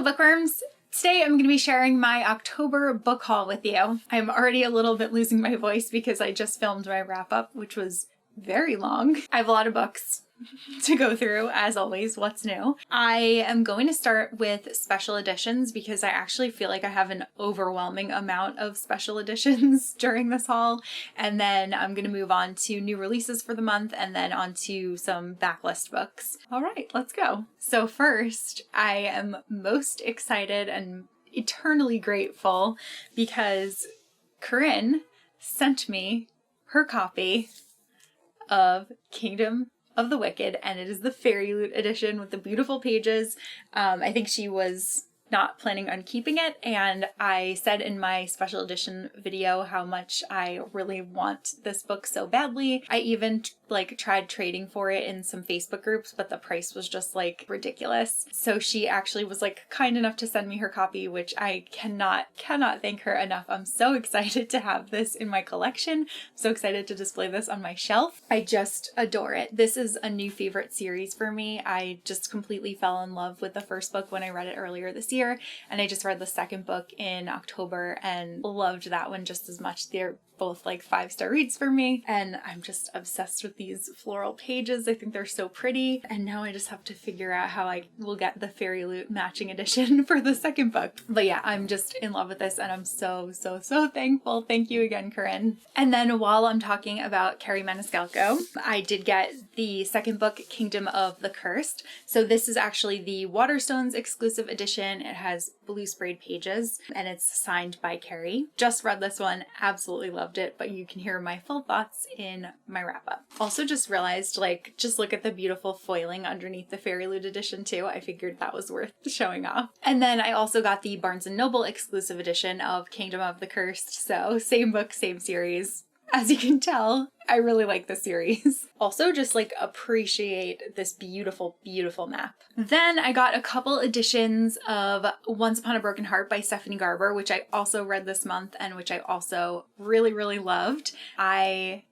Hello bookworms! Today I'm going to be sharing my October book haul with you. I'm already a little bit losing my voice because I just filmed my wrap-up, which was very long. I have a lot of books to go through, as always. What's new? I am going to start with special editions because I actually feel like I have an overwhelming amount of special editions during this haul, and then I'm going to move on to new releases for the month and then on to some backlist books. All right, let's go. So first, I am most excited and eternally grateful because Corinne sent me her copy of Kingdom of the Wicked, and it is the Fairy Loot edition with the beautiful pages. I think she was not planning on keeping it, and I said in my special edition video how much I really want this book so badly. I even tried trading for it in some Facebook groups, but the price was just ridiculous. So she actually was kind enough to send me her copy, which I cannot thank her enough. I'm so excited to have this in my collection. I'm so excited to display this on my shelf. I just adore it. This is a new favorite series for me. I just completely fell in love with the first book when I read it earlier this year, and I just read the second book in October and loved that one just as much. They're both 5-star reads for me, and I'm just obsessed with these floral pages. I think they're so pretty, and now I just have to figure out how I will get the Fairy Loot matching edition for the second book. But yeah, I'm just in love with this, and I'm so thankful. Thank you again, Corinne. And then while I'm talking about Carrie Maniscalco, I did get the second book, Kingdom of the Cursed. So this is actually the Waterstones exclusive edition. It has blue sprayed pages, and it's signed by Carrie. Just read this one, absolutely loved it, but you can hear my full thoughts in my wrap-up. Also just realized, just look at the beautiful foiling underneath the Fairy Loot edition too. I figured that was worth showing off. And then I also got the Barnes & Noble exclusive edition of Kingdom of the Cursed, so same book, same series. As you can tell, I really like the series. Also just appreciate this beautiful map. Then I got a couple editions of Once Upon a Broken Heart by Stephanie Garber, which I also read this month and which I also really loved. I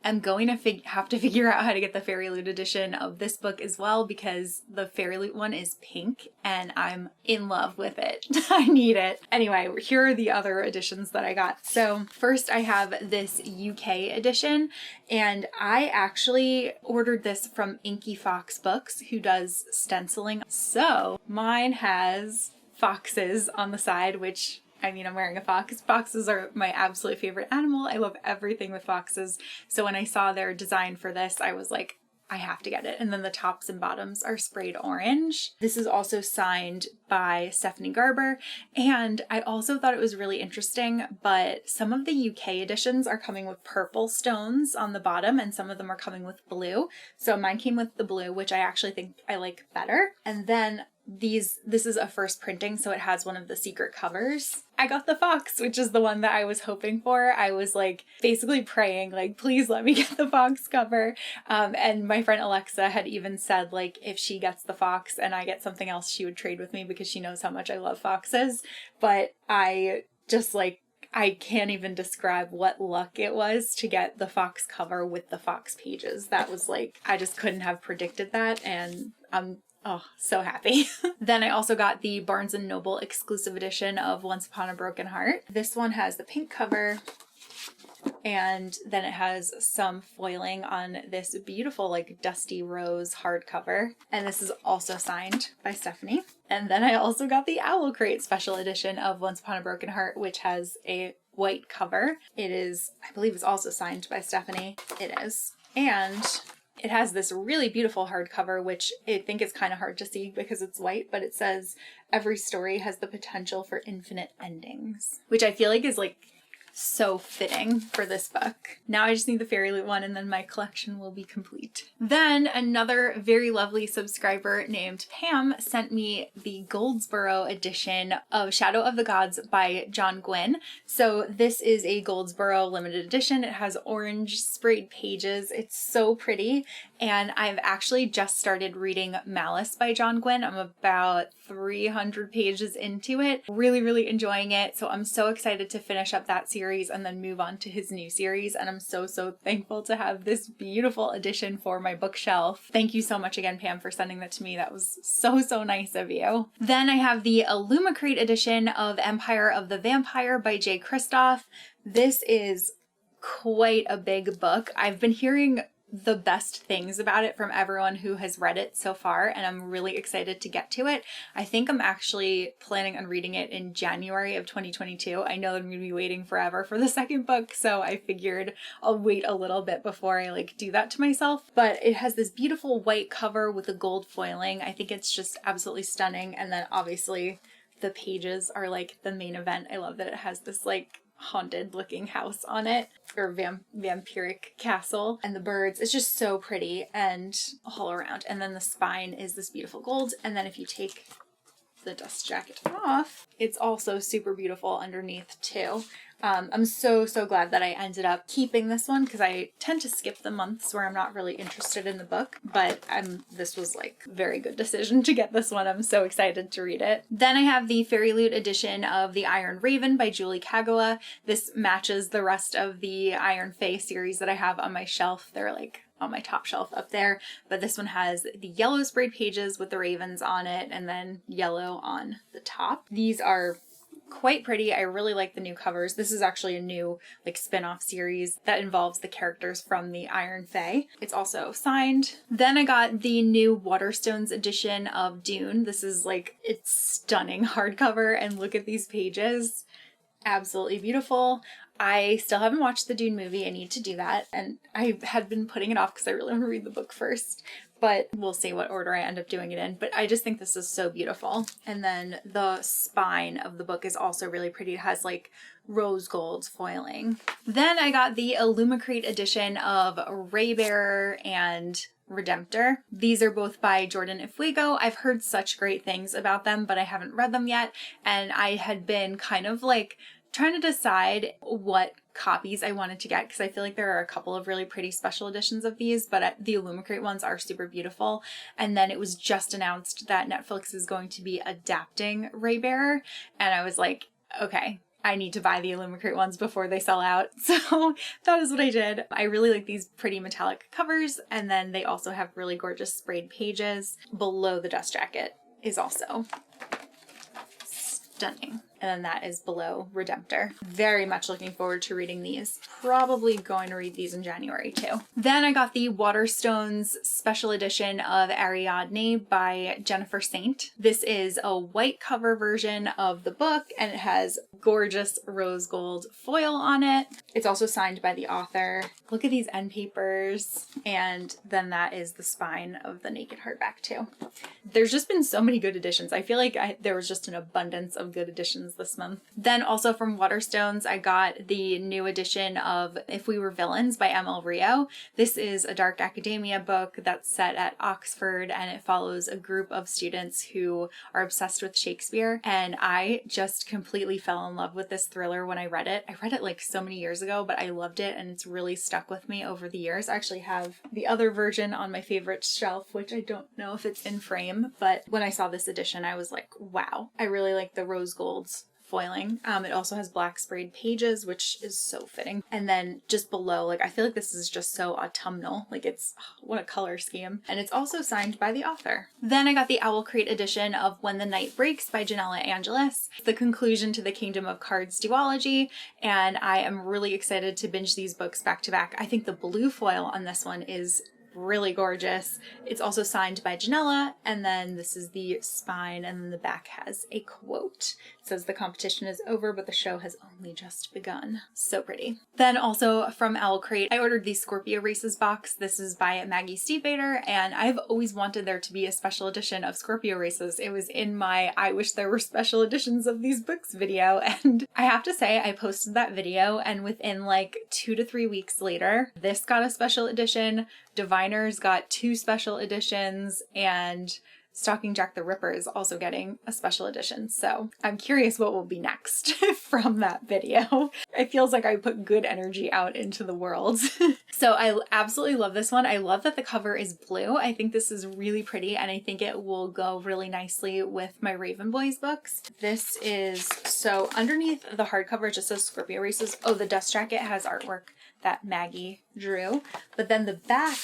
am going to have to figure out how to get the Fairy Loot edition of this book as well, because the Fairy Loot one is pink and I'm in love with it. I need it. Anyway, here are the other editions that I got. So first I have this UK edition, and I actually ordered this from Inky Fox Books, who does stenciling. So mine has foxes on the side, which I'm wearing a fox. Foxes are my absolute favorite animal. I love everything with foxes. So when I saw their design for this, I was like, I have to get it. And then the tops and bottoms are sprayed orange. This is also signed by Stephanie Garber. And I also thought it was really interesting, but some of the UK editions are coming with purple stones on the bottom, and some of them are coming with blue. So mine came with the blue, which I actually think I like better. And then this is a first printing, so it has one of the secret covers. I got the fox, which is the one that I was hoping for. I was basically praying, please let me get the fox cover. And my friend Alexa had even said if she gets the fox and I get something else, she would trade with me because she knows how much I love foxes. But I just I can't even describe what luck it was to get the fox cover with the fox pages. That was I just couldn't have predicted that, and oh, so happy. Then I also got the Barnes & Noble exclusive edition of Once Upon a Broken Heart. This one has the pink cover, and then it has some foiling on this beautiful dusty rose hardcover. And this is also signed by Stephanie. And then I also got the Owl Crate special edition of Once Upon a Broken Heart, which has a white cover. It is, I believe it's also signed by Stephanie. It is. And it has this really beautiful hardcover, which I think is kind of hard to see because it's white, but it says, "Every story has the potential for infinite endings," which I feel is so fitting for this book. Now I just need the Fairy Loot one, and then my collection will be complete. Then another very lovely subscriber named Pam sent me the Goldsboro edition of Shadow of the Gods by John Gwynne. So this is a Goldsboro limited edition. It has orange sprayed pages. It's so pretty, And I've actually just started reading Malice by John Gwynne. I'm about 300 pages into it. Really, really enjoying it. So I'm so excited to finish up that series and then move on to his new series. And I'm so thankful to have this beautiful edition for my bookshelf. Thank you so much again, Pam, for sending that to me. That was so nice of you. Then I have the Illumicrate edition of Empire of the Vampire by Jay Kristoff. This is quite a big book. I've been hearing the best things about it from everyone who has read it so far, and I'm really excited to get to it. I think I'm actually planning on reading it in January of 2022. I know that I'm going to be waiting forever for the second book, so I figured I'll wait a little bit before I do that to myself. But it has this beautiful white cover with a gold foiling. I think it's just absolutely stunning. And then obviously the pages are the main event. I love that it has this haunted looking house on it, or vampiric castle, and the birds. It's just so pretty and all around. And then the spine is this beautiful gold, and then if you take the dust jacket off, it's also super beautiful underneath too. I'm so glad that I ended up keeping this one, because I tend to skip the months where I'm not really interested in the book, but this was very good decision to get this one. I'm so excited to read it. Then I have the Fairy Loot edition of The Iron Raven by Julie Kagawa. This matches the rest of the Iron Fae series that I have on my shelf. They're on my top shelf up there, but this one has the yellow sprayed pages with the ravens on it and then yellow on the top. These are quite pretty. I really like the new covers. This is actually a new spin-off series that involves the characters from the Iron Fae. It's also signed. Then I got the new Waterstones edition of Dune. This is it's stunning hardcover, and look at these pages. Absolutely beautiful. I still haven't watched the Dune movie. I need to do that, and I had been putting it off because I really want to read the book first, but we'll see what order I end up doing it in. But I just think this is so beautiful. And then the spine of the book is also really pretty. It has rose gold foiling. Then I got the Illumicrate edition of Raybearer and Redemptor. These are both by Jordan Ifuego. I've heard such great things about them, but I haven't read them yet. And I had been kind of trying to decide what copies I wanted to get, because I feel there are a couple of really pretty special editions of these, but the Illumicrate ones are super beautiful. And then it was just announced that Netflix is going to be adapting Raybearer, and I was okay, I need to buy the Illumicrate ones before they sell out. So that is what I did. I really like these pretty metallic covers, and then they also have really gorgeous sprayed pages. Below the dust jacket is also stunning. And then that is below Redemptor. Very much looking forward to reading these. Probably going to read these in January too. Then I got the Waterstones special edition of Ariadne by Jennifer Saint. This is a white cover version of the book, and it has gorgeous rose gold foil on it. It's also signed by the author. Look at these end papers. And then that is the spine of the naked hardback too. There's just been so many good editions. I feel there was just an abundance of good editions this month. Then also from Waterstones, I got the new edition of If We Were Villains by ML Rio. This is a dark academia book that's set at Oxford, and it follows a group of students who are obsessed with Shakespeare. And I just completely fell in love with this thriller when I read it. I read it so many years ago, but I loved it, and it's really stuck with me over the years. I actually have the other version on my favorite shelf, which I don't know if it's in frame, but when I saw this edition, I was wow, I really like the rose golds foiling. It also has black sprayed pages, which is so fitting. And then just below, I feel this is just so autumnal. It's, what a color scheme. And it's also signed by the author. Then I got the Owlcrate edition of When the Night Breaks by Janella Angelis, the conclusion to the Kingdom of Cards duology, and I am really excited to binge these books back to back. I think the blue foil on this one is really gorgeous. It's also signed by Janella, and then this is the spine, and then the back has a quote. It says the competition is over, but the show has only just begun. So pretty. Then also from Owlcrate, I ordered the Scorpio Races box. This is by Maggie Stiefvater, and I've always wanted there to be a special edition of Scorpio Races. It was in my I wish there were special editions of these books video, and I have to say I posted that video, and within 2 to 3 weeks later, this got a special edition. Diviners got 2 special editions, and Stalking Jack the Ripper is also getting a special edition. So I'm curious what will be next from that video. It feels like I put good energy out into the world. So I absolutely love this one. I love that the cover is blue. I think this is really pretty and I think it will go really nicely with my Raven Boys books. This is, so underneath the hardcover it just says Scorpio Races. Oh, the dust jacket has artwork that Maggie drew, but then the back,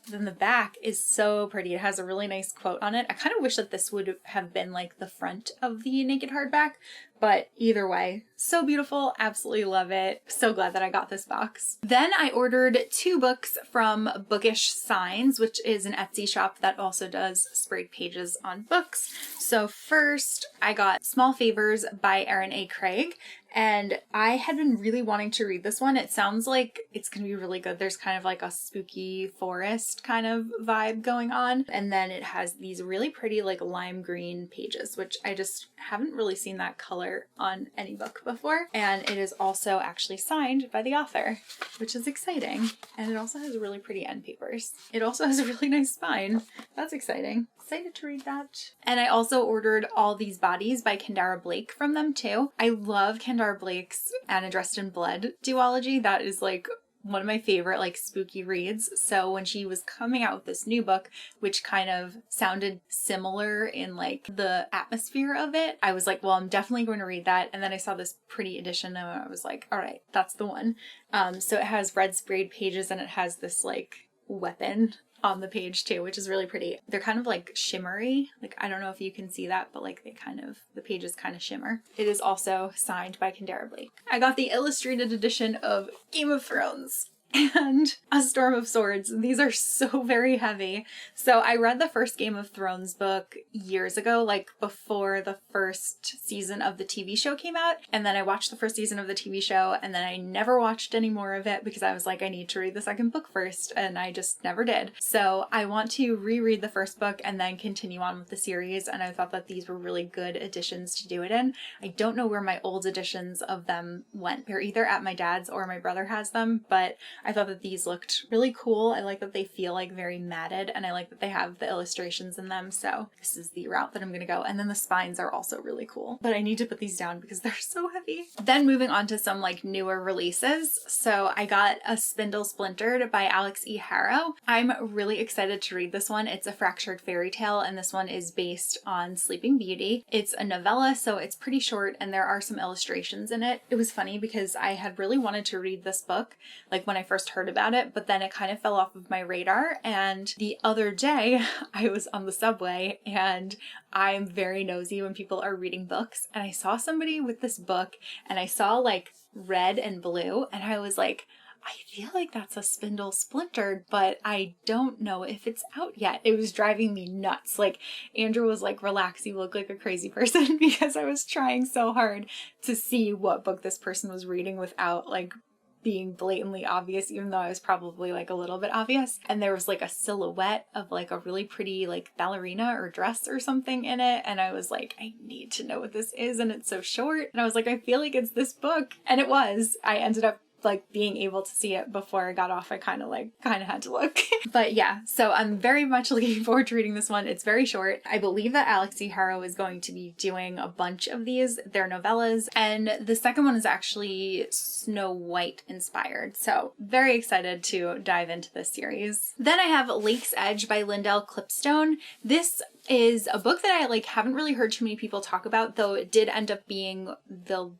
then the back is so pretty. It has a really nice quote on it. I kind of wish that this would have been like the front of the naked hardback, but either way, so beautiful. Absolutely love it. So glad that I got this box. Then I ordered 2 books from Bookish Signs, which is an Etsy shop that also does sprayed pages on books. So first I got Small Favors by Erin A. Craig. And I had been really wanting to read this one. It sounds like it's going to be really good. There's kind of like a spooky forest kind of vibe going on. And then it has these really pretty like lime green pages, which I just haven't really seen that color on any book before. And it is also actually signed by the author, which is exciting. And it also has really pretty end papers. It also has a really nice spine. That's exciting. Excited to read that. And I also ordered All These Bodies by Kendara Blake from them too. I love Kendara Blake's Anna Dressed in Blood duology. That is like one of my favorite like spooky reads. So when she was coming out with this new book, which kind of sounded similar in like the atmosphere of it, I was like, well, I'm definitely going to read that. And then I saw this pretty edition and I was like, all right, that's the one. So it has red sprayed pages and it has this like weapon on the page too, which is really pretty. They're kind of like shimmery. Like, I don't know if you can see that, but like the pages kind of shimmer. It is also signed by Kendara Blake. I got the illustrated edition of Game of Thrones and A Storm of Swords. These are so very heavy. So I read the first Game of Thrones book years ago, like before the first season of the TV show came out. And then I watched the first season of the TV show and then I never watched any more of it because I was like, I need to read the second book first. And I just never did. So I want to reread the first book and then continue on with the series. And I thought that these were really good editions to do it in. I don't know where my old editions of them went. They're either at my dad's or my brother has them, but I thought that these looked really cool. I like that they feel like very matted and I like that they have the illustrations in them. So this is the route that I'm going to go. And then the spines are also really cool, but I need to put these down because they're so heavy. Then moving on to some like newer releases. So I got A Spindle Splintered by Alex E. Harrow. I'm really excited to read this one. It's a fractured fairy tale and this one is based on Sleeping Beauty. It's a novella, so it's pretty short and there are some illustrations in it. It was funny because I had really wanted to read this book like when I first heard about it, but then it kind of fell off of my radar. And the other day I was on the subway and I'm very nosy when people are reading books, and I saw somebody with this book and I saw like red and blue and I was like, I feel like that's A Spindle Splintered, but I don't know if it's out yet. It was driving me nuts. Like Andrew was like, relax, you look like a crazy person, because I was trying so hard to see what book this person was reading without like being blatantly obvious, even though I was probably like a little bit obvious. And there was like a silhouette of like a really pretty like ballerina or dress or something in it. And I was like, I need to know what this is. And it's so short. And I was like, I feel like it's this book. And it was. I ended up like being able to see it before I got off. I kind of had to look. But yeah, so I'm very much looking forward to reading this one. It's very short. I believe that Alex E. Harrow is going to be doing a bunch of these. They're novellas. And the second one is actually Snow White inspired. So very excited to dive into this series. Then I have Lake's Edge by Lindell Clipstone. This is a book that I haven't really heard too many people talk about, though it did end up being the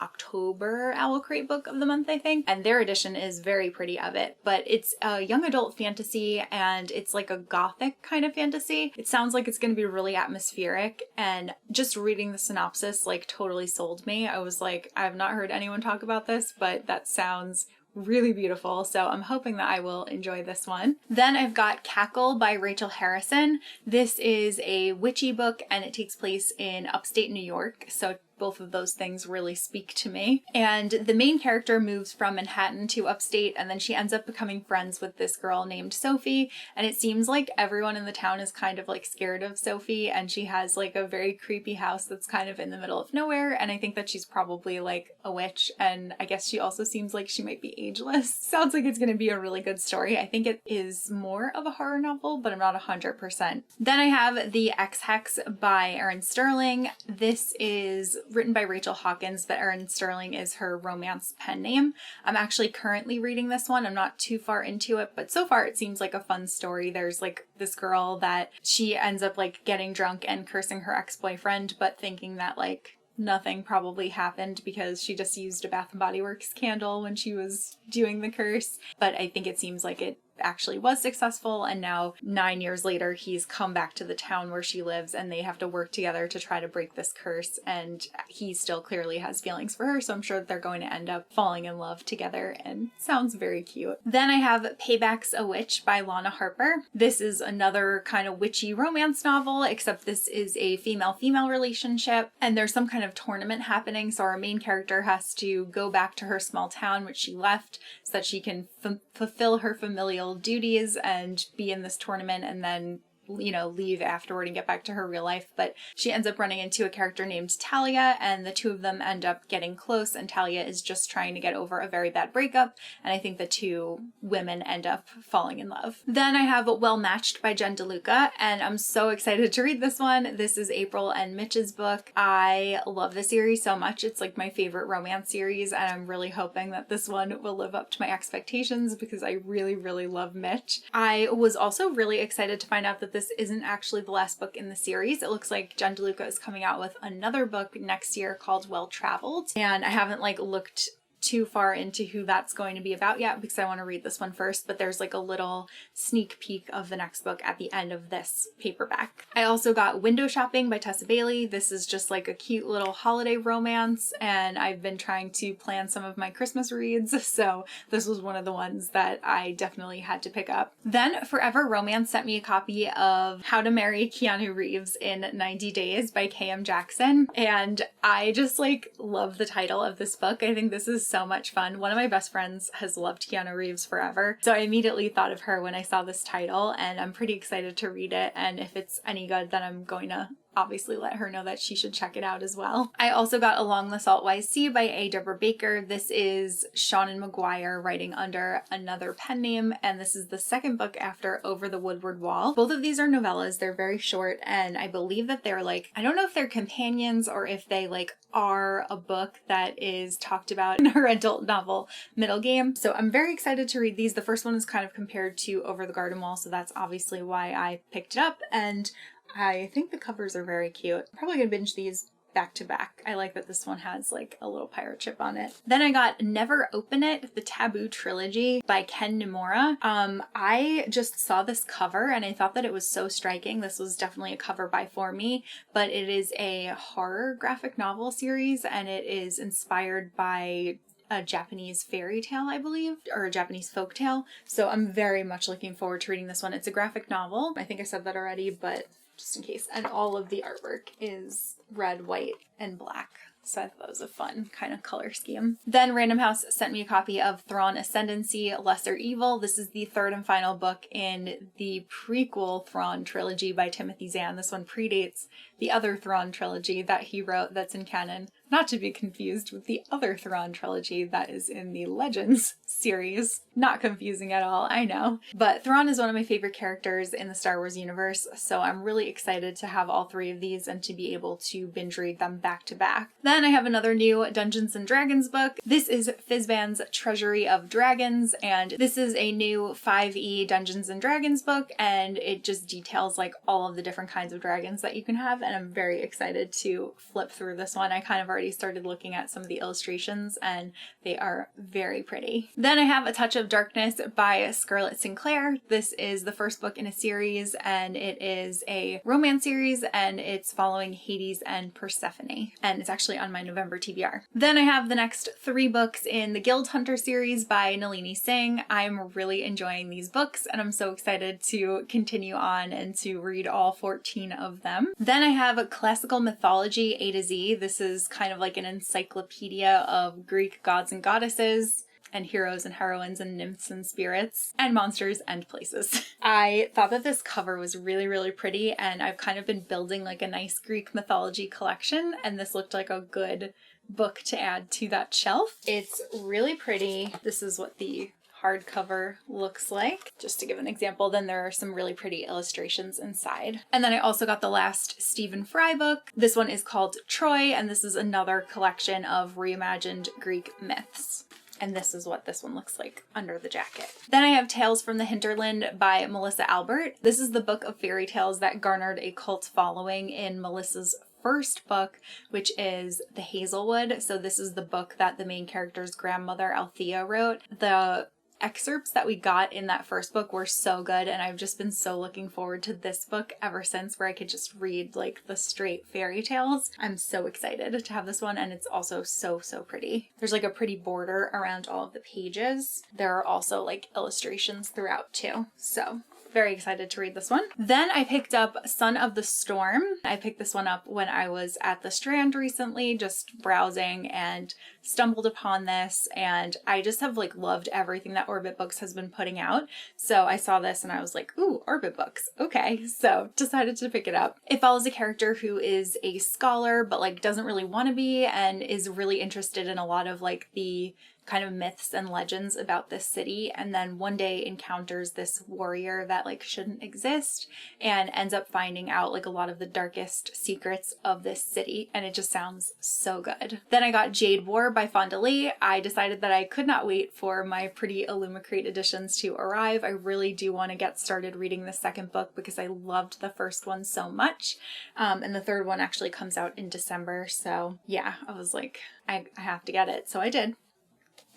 October Owl Crate book of the month, I think, and their edition is very pretty of it. But it's a young adult fantasy and it's like a gothic kind of fantasy. It sounds like it's going to be really atmospheric, and just reading the synopsis totally sold me. I was like, I've not heard anyone talk about this, but that sounds really beautiful, so I'm hoping that I will enjoy this one. Then I've got Cackle by Rachel Harrison. This is a witchy book and it takes place in upstate New York, so both of those things really speak to me. And the main character moves from Manhattan to upstate, and then she ends up becoming friends with this girl named Sophie, and it seems like everyone in the town is kind of like scared of Sophie, and she has like a very creepy house that's kind of in the middle of nowhere, and I think that she's probably like a witch, and I guess she also seems like she might be ageless. Sounds like it's going to be a really good story. I think it is more of a horror novel, but I'm not 100%. Then I have The Ex-Hex by Erin Sterling. This is written by Rachel Hawkins, but Erin Sterling is her romance pen name. I'm actually currently reading this one. I'm not too far into it, but so far it seems like a fun story. There's like this girl that she ends up like getting drunk and cursing her ex-boyfriend, but thinking that like nothing probably happened because she just used a Bath and Body Works candle when she was doing the curse. But I think it seems like it actually was successful, and now 9 years later he's come back to the town where she lives, and they have to work together to try to break this curse, and he still clearly has feelings for her, so I'm sure that they're going to end up falling in love together, and sounds very cute. Then I have Payback's a Witch by Lana Harper. This is another kind of witchy romance novel, except this is a female-female relationship, and there's some kind of tournament happening, so our main character has to go back to her small town which she left so that she can fulfill her familial duties and be in this tournament, and then leave afterward and get back to her real life. But she ends up running into a character named Talia, and the two of them end up getting close, and Talia is just trying to get over a very bad breakup, and I think the two women end up falling in love. Then I have Well Matched by Jen DeLuca, and I'm so excited to read this one. This is April and Mitch's book. I love the series so much. It's like my favorite romance series, and I'm really hoping that this one will live up to my expectations because I really, really love Mitch. I was also really excited to find out that this isn't actually the last book in the series. It looks like Jen DeLuca is coming out with another book next year called Well Traveled, and I haven't looked too far into who that's going to be about yet because I want to read this one first, but there's like a little sneak peek of the next book at the end of this paperback. I also got Window Shopping by Tessa Bailey. This is just like a cute little holiday romance, and I've been trying to plan some of my Christmas reads, so this was one of the ones that I definitely had to pick up. Then Forever Romance sent me a copy of How to Marry Keanu Reeves in 90 Days by K.M. Jackson, and I just love the title of this book. I think this is so much fun. One of my best friends has loved Keanu Reeves forever, so I immediately thought of her when I saw this title, and I'm pretty excited to read it, and if it's any good then I'm going to obviously let her know that she should check it out as well. I also got Along the Saltwise Sea by A. Deborah Baker. This is Seanan McGuire writing under another pen name, and this is the second book after Over the Woodward Wall. Both of these are novellas. They're very short, and I believe that they're I don't know if they're companions or if they are a book that is talked about in her adult novel Middle Game. So I'm very excited to read these. The first one is kind of compared to Over the Garden Wall, so that's obviously why I picked it up, and I think the covers are very cute. I'm probably gonna binge these back to back. I like that this one has a little pirate ship on it. Then I got Never Open It, the Taboo Trilogy by Ken Nimura. I just saw this cover and I thought that it was so striking. This was definitely a cover buy for me, but it is a horror graphic novel series, and it is inspired by a Japanese fairy tale, I believe, or a Japanese folk tale. So I'm very much looking forward to reading this one. It's a graphic novel. I think I said that already, but just in case. And all of the artwork is red, white, and black. So I thought that was a fun kind of color scheme. Then Random House sent me a copy of Thrawn Ascendancy, Lesser Evil. This is the third and final book in the prequel Thrawn trilogy by Timothy Zahn. This one predates the other Thrawn trilogy that he wrote that's in canon. Not to be confused with the other Thrawn trilogy that is in the Legends series. Not confusing at all, I know. But Thrawn is one of my favorite characters in the Star Wars universe, so I'm really excited to have all three of these and to be able to binge read them back to back. Then I have another new Dungeons & Dragons book. This is Fizban's Treasury of Dragons, and this is a new 5e Dungeons & Dragons book, and it just details all of the different kinds of dragons that you can have, and I'm very excited to flip through this one. I kind of already started looking at some of the illustrations, and they are very pretty. Then I have A Touch of Darkness by Scarlett Sinclair. This is the first book in a series, and it is a romance series, and it's following Hades and Persephone, and it's actually on my November TBR. Then I have the next 3 books in the Guild Hunter series by Nalini Singh. I'm really enjoying these books, and I'm so excited to continue on and to read all 14 of them. Then I have Classical Mythology A to Z. This is kind kind of like an encyclopedia of Greek gods and goddesses, and heroes and heroines and nymphs and spirits and monsters and places. I thought that this cover was really, really pretty, and I've kind of been building like a nice Greek mythology collection, and this looked like a good book to add to that shelf. It's really pretty. This is what the hardcover looks like. Just to give an example, then there are some really pretty illustrations inside. And then I also got the last Stephen Fry book. This one is called Troy, and this is another collection of reimagined Greek myths. And this is what this one looks like under the jacket. Then I have Tales from the Hinterland by Melissa Albert. This is the book of fairy tales that garnered a cult following in Melissa's first book, which is The Hazelwood. So this is the book that the main character's grandmother Althea wrote. The excerpts that we got in that first book were so good, and I've just been so looking forward to this book ever since, where I could just read like the straight fairy tales. I'm so excited to have this one, and it's also so pretty. There's like a pretty border around all of the pages. There are also like illustrations throughout too, so very excited to read this one. Then I picked up Son of the Storm. I picked this one up when I was at the Strand recently, just browsing, and stumbled upon this, and I just have like loved everything that Orbit Books has been putting out. So I saw this and I was like, ooh, Orbit Books, okay. So decided to pick it up. It follows a character who is a scholar, but like doesn't really want to be, and is really interested in a lot of like the kind of myths and legends about this city, and then one day encounters this warrior that like shouldn't exist, and ends up finding out like a lot of the darkest secrets of this city, and it just sounds so good. Then I got Jade War by Fonda Lee. I decided that I could not wait for my pretty Illumicrate editions to arrive. I really do want to get started reading the second book because I loved the first one so much, and the third one actually comes out in December, so yeah, I was like, I have to get it, so I did.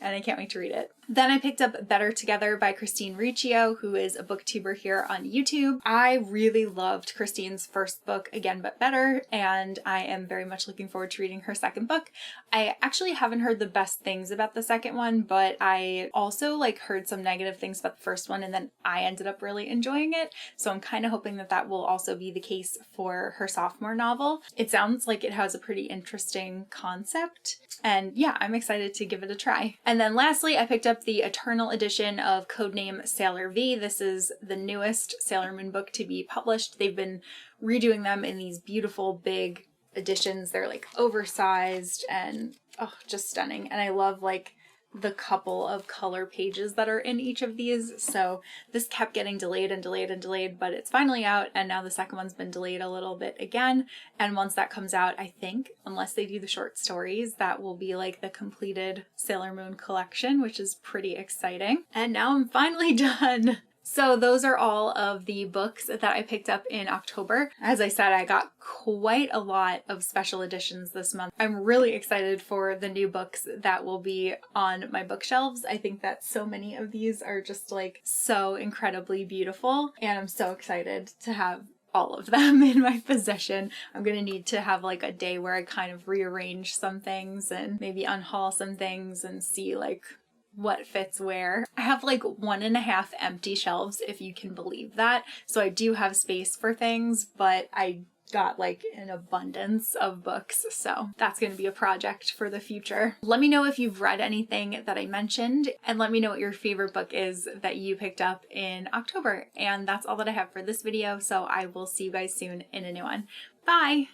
And I can't wait to read it. Then I picked up Better Together by Christine Riccio, who is a booktuber here on YouTube. I really loved Christine's first book, Again But Better, and I am very much looking forward to reading her second book. I actually haven't heard the best things about the second one, but I also like heard some negative things about the first one, and then I ended up really enjoying it. So I'm kind of hoping that that will also be the case for her sophomore novel. It sounds like it has a pretty interesting concept, and yeah, I'm excited to give it a try. And then lastly, I picked up the Eternal edition of Codename Sailor V. This is the newest Sailor Moon book to be published. They've been redoing them in these beautiful big editions. They're like oversized and just stunning. And I love like the couple of color pages that are in each of these. So this kept getting delayed and delayed and delayed, but it's finally out, and now the second one's been delayed a little bit again. And once that comes out, I think, unless they do the short stories, that will be like the completed Sailor Moon collection, which is pretty exciting. And now I'm finally done. So those are all of the books that I picked up in October. As I said, I got quite a lot of special editions this month. I'm really excited for the new books that will be on my bookshelves. I think that so many of these are just like so incredibly beautiful, and I'm so excited to have all of them in my possession. I'm gonna need to have like a day where I kind of rearrange some things and maybe unhaul some things and see like what fits where. I have like 1.5 empty shelves, if you can believe that. So I do have space for things, but I got like an abundance of books. So that's going to be a project for the future. Let me know if you've read anything that I mentioned, and let me know what your favorite book is that you picked up in October. And that's all that I have for this video. So I will see you guys soon in a new one. Bye!